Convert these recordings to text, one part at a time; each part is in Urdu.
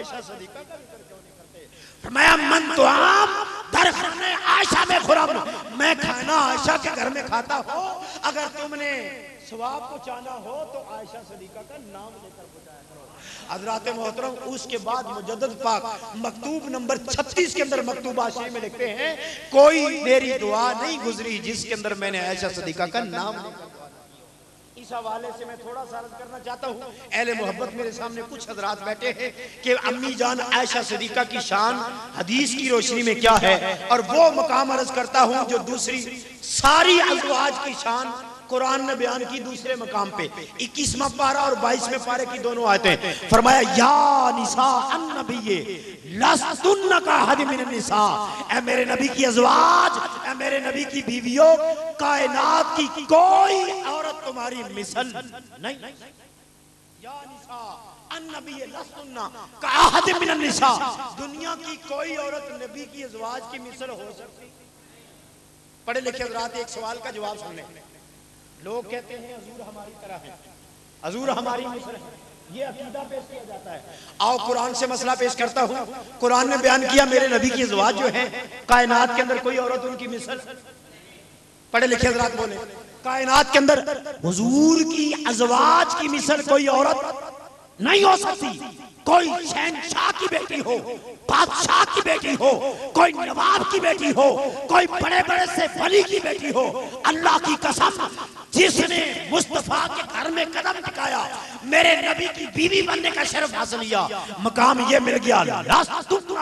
عائشہ صدیقہ کا ذکر کیوں نہیں کرتے؟ فرمایا من تو عام در خانے عائشہ میں خرم، میں کھانا عائشہ کے گھر میں کھاتا ہوں، اگر تم نے ثواب کو چاہنا ہو تو عائشہ صدیقہ کا نام لے کر بجایا کرو۔ حضرات محترم اس کے بعد مجدد پاک مکتوب نمبر 36 کے اندر مکتوب حاشیے میں لکھتے ہیں کوئی میری دعا نہیں گزری جس کے اندر میں نے عائشہ صدیقہ کا نام لے کر دعا کی۔ اس حوالے سے میں تھوڑا سا عرض کرنا چاہتا ہوں، اہل محبت میرے سامنے کچھ حضرات بیٹھے ہیں کہ امی جان عائشہ صدیقہ کی شان حدیث کی روشنی میں کیا ہے، اور وہ مقام عرض کرتا ہوں جو دوسری ساری ازواج کی شان قرآن نے بیان کی دوسرے مقام پہ 21واں پارہ اور 22ویں پارے کی دونوں آیتیں۔ فرمایا یا نساء النبی لستن کاحد من النساء، اے میرے نبی کی ازواج، اے میرے نبی کی بیویوں، کائنات کی کوئی عورت تمہاری مثل نہیں۔ یا نساء النبی لستن کاحد من النساء، دنیا کی کوئی عورت نبی کی ازواج کی مثل ہو سکتی؟ پڑھے لکھے حضرات ایک سوال کا جواب سنیں۔ لوگ کہتے ہیں حضور ہماری طرح ہے، حضور ہماری مثل ہے، یہ عقیدہ پیش کیا جاتا ہے۔ آؤ قرآن سے مسئلہ پیش کرتا ہوں۔ قرآن نے بیان کیا میرے نبی کی ازواج جو ہیں کائنات کے اندر کوئی عورت ان کی مثل، پڑھے لکھے حضرات بولے، کائنات کے اندر حضور کی ازواج کی مثل کوئی عورت نہیں ہو سکتی۔ کوئی شہنشاہ کی بیٹی ہو، بادشاہ کی بیٹی ہو، کوئی نواب کی بیٹی ہو، کوئی بڑے بڑے سے ولی کی بیٹی ہو، اللہ کی قسم جس نے مصطفیٰ کے گھر میں قدم ٹکایا میرے نبی کی بیوی بننے کا شرف حاصل کیا، مقام یہ مل گیا لستن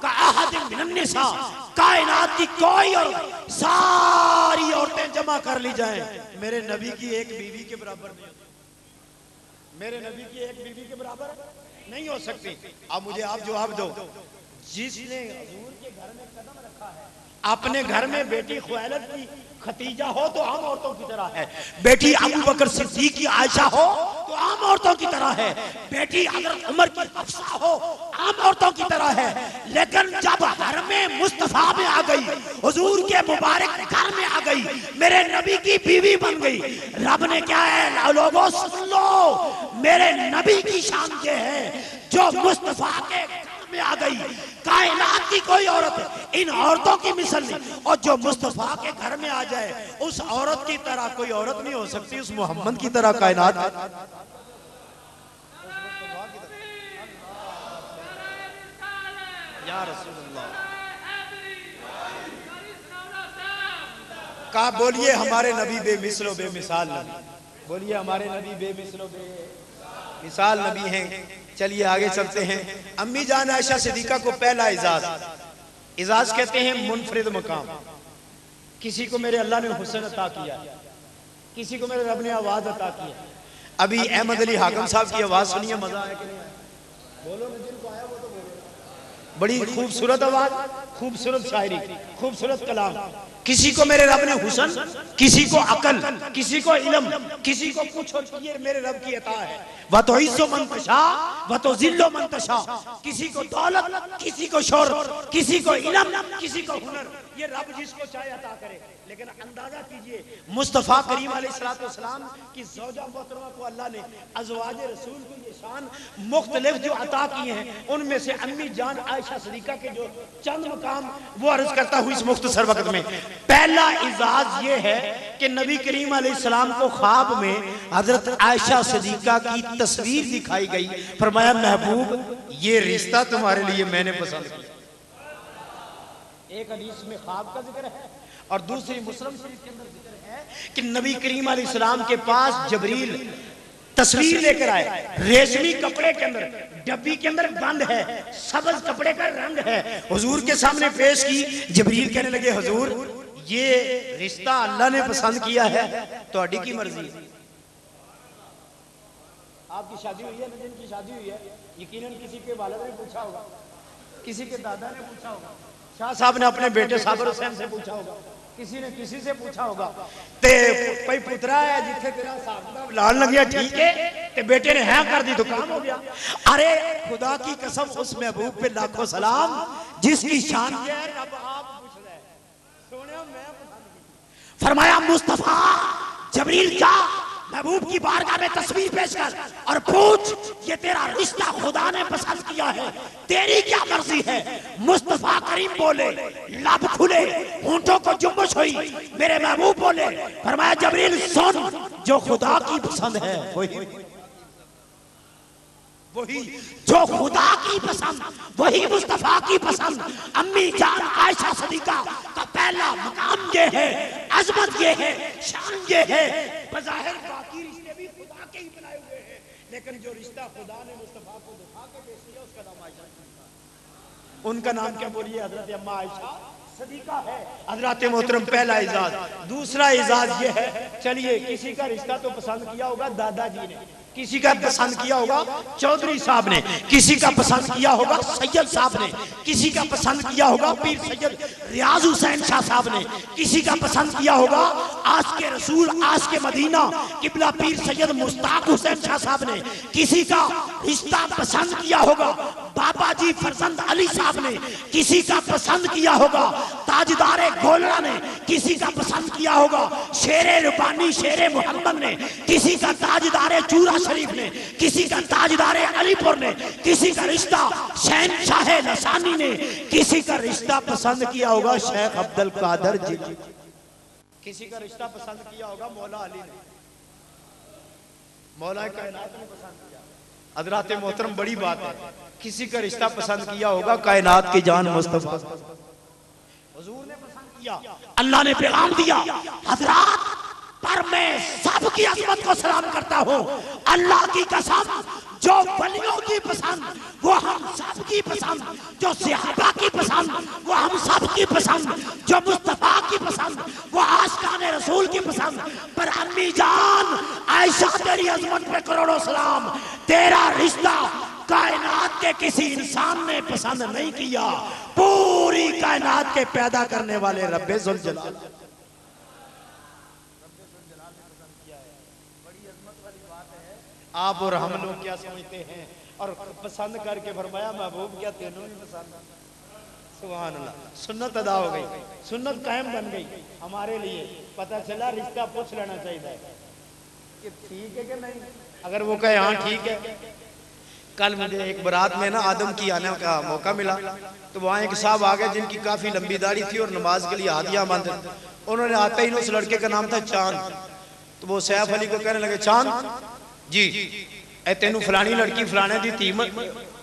کاحد من النساء، کائنات کی کوئی عورت، ساری عورتیں جمع کر لی جائیں میرے نبی کی ایک بیوی کے برابر نہیں، میرے نبی کی ایک بیوی کے برابر نہیں ہو سکتی۔ اب مجھے آپ جواب دو، جس نے حضور کے گھر میں قدم رکھا ہے، اپنے گھر میں بیٹی خویلد کی ختیجہ ہو تو عام عورتوں کی طرح ہے، بیٹی ابو بکر صدیق کی عائشہ ہو تو عام عورتوں کی طرح ہے، بیٹی حضرت عمر کی حفصہ ہو عام عورتوں کی طرح ہے، لیکن جب گھر میں مصطفیٰ میں آ گئی، حضور کے مبارک گھر میں آ گئی، میرے نبی کی بیوی بن گئی، رب نے کیا ہے لوگوں سن لو، میرے نبی کی شان یہ ہے جو مصطفیٰ کے میں آ گئی، کائنات کی کوئی عورت ان عورتوں کی مثل نہیں، اور جو مصطفیٰ کے گھر میں آ جائے اس عورت کی طرح کوئی عورت نہیں ہو سکتی، اس محمد کی طرح کائنات۔ یا رسول اللہ کہا بولیے ہمارے نبی بے مثل و بے مثال نبی، بولیے ہمارے نبی بے مثل و بے مثال نبی ہیں۔ چلیے آگے چلتے ہیں۔ امی جان عائشہ صدیقہ کو پہلا اعزاز کہتے ہیں منفرد مقام، کسی کو میرے اللہ نے حسن عطا کیا، کسی کو میرے رب نے آواز عطا کیا۔ ابھی احمد علی حاکم صاحب کی آواز سنیے، مزہ آیا کہ نہیں آیا؟ بولو جن کو آیا وہ تو بولو۔ بڑی خوبصورت آواز، خوبصورت شاعری، خوبصورت کلام۔ کسی کو میرے رب نے حسن، کسی کو عقل، کسی کو علم، کسی کو کچھ، یہ میرے رب کی عطا ہے۔ وَتُعِزُّ مَن تَشَاءُ وَتُذِلُّ مَن تَشَاءُ، کسی کو دولت، کسی کو شہرت، کسی کو علم، کسی کو ہنر، یہ رب جس کو چاہے عطا کرے۔ لیکن اندازہ کیجئے مصطفیٰ کریم علیہ السلام کی زوجہ محترمہ کو اللہ نے ازواج رسول کو یہ شان مختلف جو عطا کیے ہیں، ان میں سے امی جان عائشہ صدیقہ کے جو چند مقام وہ عرض کرتا ہوں اس مختصر وقت میں۔ پہلا اعزاز یہ ہے کہ نبی کریم علیہ السلام کو خواب میں حضرت عائشہ صدیقہ کی تصویر دکھائی گئی، فرمایا محبوب یہ رشتہ تمہارے لیے میں نے پسند کیا۔ ایک حدیث میں خواب کا ذکر ہے اور دوسری مسلم شریف کے اندر ذکر ہے کہ نبی کریم علیہ السلام کے پاس جبریل تصویر لے کر آئے، ریشمی کپڑے کے اندر، ڈبی کے اندر بند ہے، سبز کپڑے کا رنگ ہے، حضور کے سامنے پیش کی۔ جبریل کہنے لگے حضور یہ رشتہ اللہ نے پسند کیا ہے، تو اڈی کی مرضی ہے۔ آپ کی شادی ہوئی ہے نا، جن کی شادی ہوئی ہے یقیناً کسی کے والد نے پوچھا ہوگا، کسی کے دادا نے پوچھا ہوگا، شاہ صاحب نے اپنے بیٹے صابر حسین سے پوچھا ہوگا، کسی نے کسی سے پوچھا ہوگا تے کوئی پترا ہے جتھے تیرا صاحب لال لگیا ٹھیک ہے تے بیٹے نے ہاں کر دی تو کام ہو گیا۔ ارے خدا کی قسم اس محبوب پہ لاکھوں سلام جس کی شان یہ ہے رب آپ پوچھ رہے ہیں، سونے میں فرمایا مصطفیٰ جبریل جا محبوب کی بارگاہ میں تصویر پیش کر اور پوچھ یہ تیرا رشتہ خدا نے پسند کیا ہے، تیری کیا مرضی ہے؟ مصطفیٰ کریم بولے، لب کھلے، ہونٹوں کو جنبش ہوئی، میرے محبوب بولے، فرمایا جبریل سن، جو خدا کی پسند ہے وہی جو خدا کی پسند وہی مصطفیٰ کی پسند۔ امی جان عائشہ صدیقہ کا پہلا مقام یہ ہے، عظمت یہ ہے، شان یہ ہے، بظاہر باقی رشتے بھی خدا کے ہی بنائے ہوئے ہیں، لیکن جو رشتہ خدا نے مصطفیٰ کو دکھا کے پیش کیا اس کا نام عائشہ صدیقہ۔ ان کا نام کیا بولیے؟ حضرت اما عائشہ صدیقہ ہے۔ حضرات محترم پہلا اعزاز۔ دوسرا اعزاز یہ ہے، چلیے کسی کا رشتہ تو پسند کیا ہوگا دادا جی نے، کسی کا پسند کیا ہوگا چودھری صاحب نے، کسی کا پسند کیا ہوگا سید صاحب نے، کسی کا پسند کیا ہوگا پیر سید ریاض حسین شاہ صاحب نے، کسی کا پسند کیا ہوگا عاشق رسول عاشق مدینہ قبلہ پیر سید مشتاق حسین شاہ صاحب نے، کسی کا رشتہ پسند کیا ہوگا بابا جی فرزند علی صاحب نے، کسی کا پسند کیا ہوگا تاجدار گولڑا نے، کسی کا پسند کیا ہوگا شیر ربانی شیر محمد نے، کسی کا تاجدار چورا شریف نے، کسی کا تاجدار علی پور نے، کسی کا رشتہ شہنشاہ لسانی نے، کسی کا رشتہ پسند کیا ہوگا شیخ عبد القادر جی، کسی کا رشتہ پسند کیا ہوگا مولا علی نے، مولا کائنات نے پسند کیا۔ حضرات محترم بڑی بات ہے، کسی کا رشتہ پسند کیا ہوگا کائنات کی جان مصطفیٰ، حضور نے پسند کیا، اللہ نے پیغام دیا۔ حضرات پر میں سب کی عظمت کو سلام کرتا ہوں، اللہ کی قسم جو ولیوں کی پسند وہ ہم سب کی پسند، جو صحابہ کی پسند وہ ہم سب کی پسند، جو مصطفیٰ کی پسند وہ عاشقان رسول کی پسند۔ پر امی جان عائشہ تیری عظمت پہ کروڑوں سلام، تیرا رشتہ کائنات کے کسی انسان نے پسند نہیں کیا، پوری کائنات کے پیدا کرنے والے رب ذوالجلال آپ اور ہم لوگ کیا سمجھتے ہیں، اور پسند کر کے فرمایا محبوب کیا تینوں ہی پسند۔ سبحان اللہ، سنت ادا ہو گئی، سنت قائم بن گئی ہمارے لیے۔ پتہ چلا رشتہ پوچھ لینا چاہیے کہ ٹھیک ہے کہ نہیں، اگر وہ کہے ہاں ٹھیک ہے۔ کل مجھے ایک برات میں نا آدم کی آنے کا موقع ملا، تو وہاں ایک صاحب آگئے جن کی کافی لمبی داڑھی تھی اور نماز کے لیے ہاتھیاں باندھے، انہوں نے آتے ہی اس لڑکے کا نام تھا چاند، تو وہ سیف علی کو کہنے لگے چاند جی اے تینوں فلانی لڑکی فلانے دی تیمت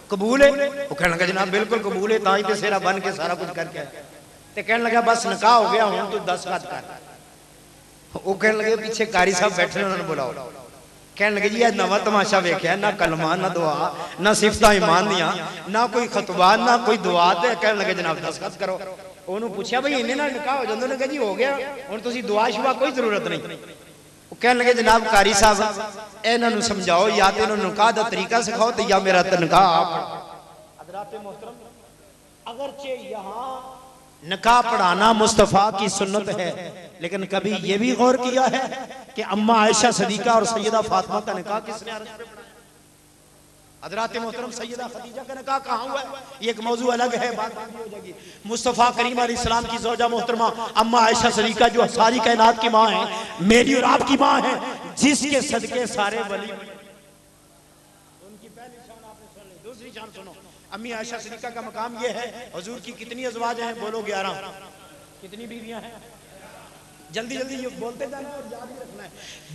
قبول ہے؟ وہ کہنے لگا جناب بالکل قبول ہے، تاں تے سیرا بن کے سارا کچھ کر کے تے کہنے لگا بس نکاح ہو گیا ہوں تو 10 خط کر۔ وہ کہنے لگے پیچھے قاری صاحب بیٹھے انہوں نے بلاؤ، کہنے لگے جی یہ نواں تماشا ویکھیا، نہ کلمہ نہ دعا نہ صفتہ ایمان دیاں نہ کوئی خطبہ نہ کوئی دعا، تے کہنے لگے جناب 10 خط کرو۔ انہوں پوچھا بھئی انہیں نہ نکاح ہو جاندوں نے کہا جی ہو گیا، اور تسی دعا شوا کوئی ضرورت نہیں۔ وہ کہنے لگے جناب قاری صاحب اے انہوں سمجھاؤ، یا تے انہوں نکاح دا طریقہ سکھاؤ تے یا میرا نکاح آپ۔ حضرات محترم اگرچہ یہاں نکاح پڑھانا مصطفیٰ کی سنت ہے، لیکن کبھی یہ بھی غور کیا ہے کہ اما عائشہ صدیقہ اور سیدہ فاطمہ کا نکاح کس نے عرض پہ پڑھا؟ حضرات محترم سیدہ خدیجہ کا نکاح کہاں ہوا ہے؟ یہ ایک موضوع الگ ہے، بات ہو جائے گی۔ مصطفیٰ کریم علیہ السلام کی زوجہ محترمہ اما عائشہ صدیقہ جو ساری کائنات کی ماں ہیں، میری اور آپ کی ماں ہیں، جس کے صدقے سارے ولی ان کی پہلی شان آپ نے سن لی، دوسری شان سنو۔ امی عائشہ صدیقہ کا مقام یہ ہے، حضور کی کتنی ازواج ہیں؟ بولو 11۔ کتنی بیویاں ہیں؟ جلدی جلدی یہ بولتے جانا اور یاد ہی رکھنا ہے۔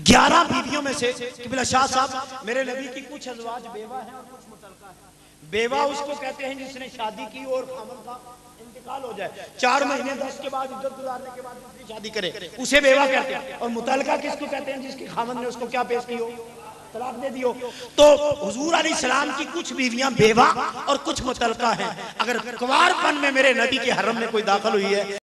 11 بیویوں میں سے قبلہ شاہ صاحب میرے نبی کی کچھ ازواج بیوہ ہیں اور کچھ مطلقہ ہیں۔ بیوہ اس کو کہتے ہیں جس نے شادی کی اور خامن کا انتقال ہو جائے، 4 مہینے 10 کے بعد عدت گزارنے کے بعد دوسری شادی کرے، اسے بیوہ کہتے ہیں۔ اور مطلقہ کس کو کہتے ہیں؟ جس کی خامن نے اس کو کیا پیش کی ہو؟ طلاق دے دیو۔ تو حضور علیہ السلام کی کچھ بیویاں بیوہ اور کچھ مطلقہ ہیں۔ اگر کوار پن میں میرے نبی کے حرم میں کوئی داخل ہوئی ہے